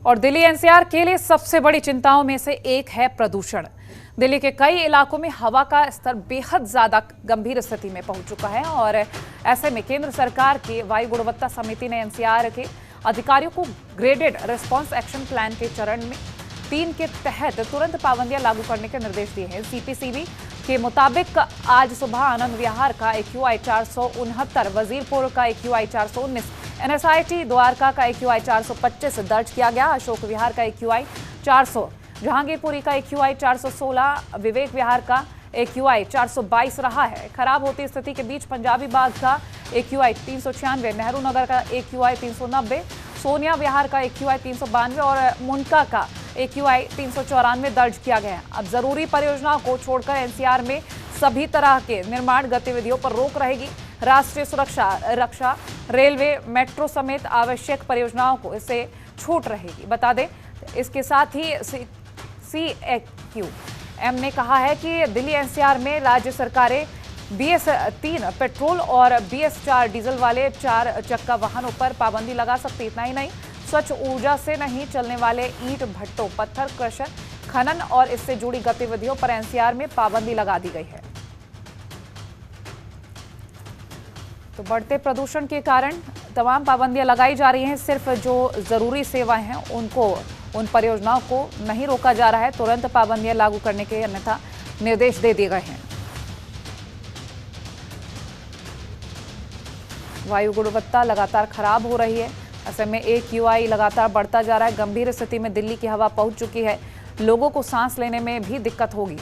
और दिल्ली एनसीआर के लिए सबसे बड़ी चिंताओं में से एक है प्रदूषण। दिल्ली के कई इलाकों में हवा का स्तर बेहद ज्यादा गंभीर स्थिति में पहुंच चुका है और ऐसे में केंद्र सरकार की वायु गुणवत्ता समिति ने एनसीआर के अधिकारियों को ग्रेडेड रिस्पांस एक्शन प्लान के चरण में 3 के तहत तुरंत पाबंदियां लागू करने के निर्देश दिए हैं। सीपीसीबी के मुताबिक आज सुबह आनंद विहार का AQI 469, वजीरपुर का AQI 419, NSIT द्वारका का AQI 425 दर्ज किया गया। अशोक विहार का AQI 400, जहांगीरपुरी का AQI 416, विवेक विहार का AQI 422 रहा है। खराब होती स्थिति के बीच पंजाबी बाग का AQI 396, नेहरू नगर का AQI 390, सोनिया विहार का AQI 392 और मुंडका का AQI 394 दर्ज किया गया है। अब जरूरी परियोजनाओं को छोड़कर एनसीआर में सभी तरह के निर्माण गतिविधियों पर रोक रहेगी। राष्ट्रीय सुरक्षा, रक्षा, रेलवे, मेट्रो समेत आवश्यक परियोजनाओं को इससे छूट रहेगी। बता दें, इसके साथ ही CAQM ने कहा है कि दिल्ली एनसीआर में राज्य सरकारें BS3 पेट्रोल और BS4 डीजल वाले 4 चक्का वाहनों पर पाबंदी लगा सकती। इतना ही नहीं, स्वच्छ ऊर्जा से नहीं चलने वाले ईंट भट्टों, पत्थर क्रशर, खनन और इससे जुड़ी गतिविधियों पर एनसीआर में पाबंदी लगा दी गई है। तो बढ़ते प्रदूषण के कारण तमाम पाबंदियां लगाई जा रही हैं। सिर्फ जो जरूरी सेवाएं हैं उन परियोजनाओं को नहीं रोका जा रहा है। तुरंत पाबंदियां लागू करने के अन्यथा निर्देश दे दिए गए हैं। वायु गुणवत्ता लगातार खराब हो रही है। ऐसे में AQI लगातार बढ़ता जा रहा है। गंभीर स्थिति में दिल्ली की हवा पहुंच चुकी है। लोगों को सांस लेने में भी दिक्कत होगी।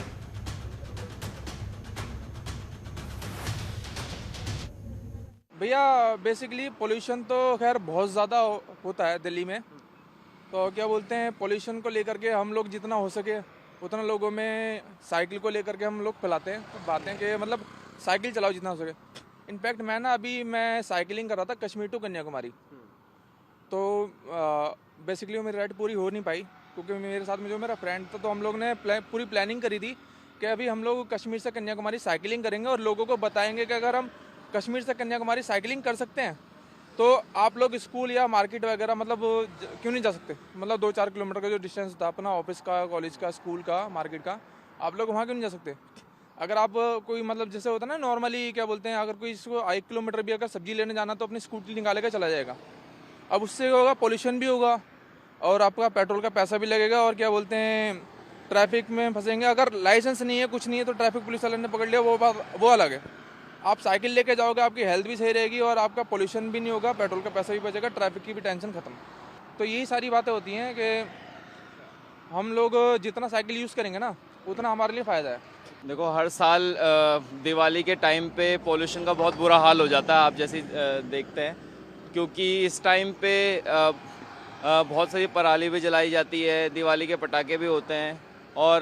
भैया बेसिकली पोल्यूशन तो खैर बहुत ज़्यादा होता है दिल्ली में। तो क्या बोलते हैं, पोल्यूशन को लेकर के हम लोग जितना हो सके उतना लोगों में साइकिल को लेकर के हम लोग फैलाते हैं। तो बातें कि मतलब साइकिल चलाओ जितना हो सके। इनफैक्ट मैं साइकिलिंग कर रहा था कश्मीर टू कन्याकुमारी। तो बेसिकली वो मेरी राइड पूरी हो नहीं पाई क्योंकि मेरे साथ में जो मेरा फ्रेंड था, तो हम लोग ने पूरी प्लानिंग करी थी कि अभी हम लोग कश्मीर से कन्याकुमारी साइकिलिंग करेंगे और लोगों को बताएंगे कि अगर हम कश्मीर से कन्याकुमारी साइकिलिंग कर सकते हैं तो आप लोग स्कूल या मार्केट वगैरह मतलब क्यों नहीं जा सकते। मतलब 2-4 किलोमीटर का जो डिस्टेंस था अपना ऑफिस का, कॉलेज का, स्कूल का, मार्केट का, आप लोग वहाँ क्यों नहीं जा सकते। अगर आप कोई मतलब जैसे होता है ना नॉर्मली, क्या बोलते हैं, अगर कोई इसको 1 किलोमीटर भी अगर सब्जी लेने जाना तो अपनी स्कूटी निकालेगा चला जाएगा। अब उससे होगा, पोल्यूशन भी होगा और आपका पेट्रोल का पैसा भी लगेगा और क्या बोलते हैं ट्रैफिक में फंसेंगे। अगर लाइसेंस नहीं है, कुछ नहीं है, तो ट्रैफिक पुलिस वाले ने पकड़ लिया, वो अलग है। आप साइकिल लेके जाओगे, आपकी हेल्थ भी सही रहेगी और आपका पोल्यूशन भी नहीं होगा, पेट्रोल का पैसा भी बचेगा, ट्रैफिक की भी टेंशन खत्म। तो यही सारी बातें होती हैं कि हम लोग जितना साइकिल यूज़ करेंगे ना उतना हमारे लिए फ़ायदा है। देखो, हर साल दिवाली के टाइम पे पोल्यूशन का बहुत बुरा हाल हो जाता है, आप जैसे देखते हैं, क्योंकि इस टाइम पे बहुत सारी पराली भी जलाई जाती है, दिवाली के पटाखे भी होते हैं और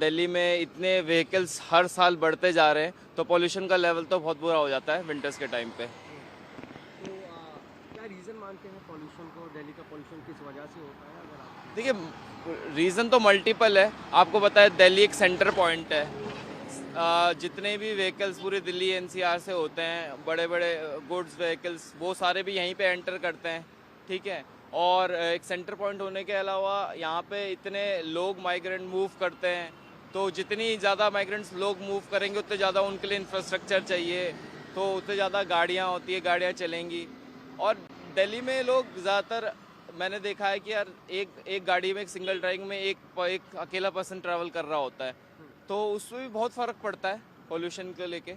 दिल्ली में इतने व्हीकल्स हर साल बढ़ते जा रहे हैं, तो पोल्यूशन का लेवल तो बहुत बुरा हो जाता है विंटर्स के टाइम पे। तो क्या रीज़न मानते हैं पोल्यूशन को? दिल्ली का पोल्यूशन किस वजह से होता है? अगर आप देखिए, रीज़न तो मल्टीपल है। आपको पता है दिल्ली एक सेंटर पॉइंट है। जितने भी व्हीकल्स पूरी दिल्ली एनसीआर से होते हैं, बड़े बड़े गुड्स व्हीकल्स, वो सारे भी यहीं पे एंटर करते हैं, ठीक है। और एक सेंटर पॉइंट होने के अलावा यहाँ पे इतने लोग माइग्रेंट मूव करते हैं, तो जितनी ज़्यादा माइग्रेंट्स लोग मूव करेंगे उतने ज़्यादा उनके लिए इंफ्रास्ट्रक्चर चाहिए, तो उतने ज़्यादा गाड़ियाँ होती है, गाड़ियाँ चलेंगी। और दिल्ली में लोग ज़्यादातर, मैंने देखा है कि यार एक गाड़ी में, एक सिंगल ड्राइविंग में एक अकेला पर्सन ट्रैवल कर रहा होता है, तो उसमें भी बहुत फ़र्क पड़ता है पोल्यूशन को लेके।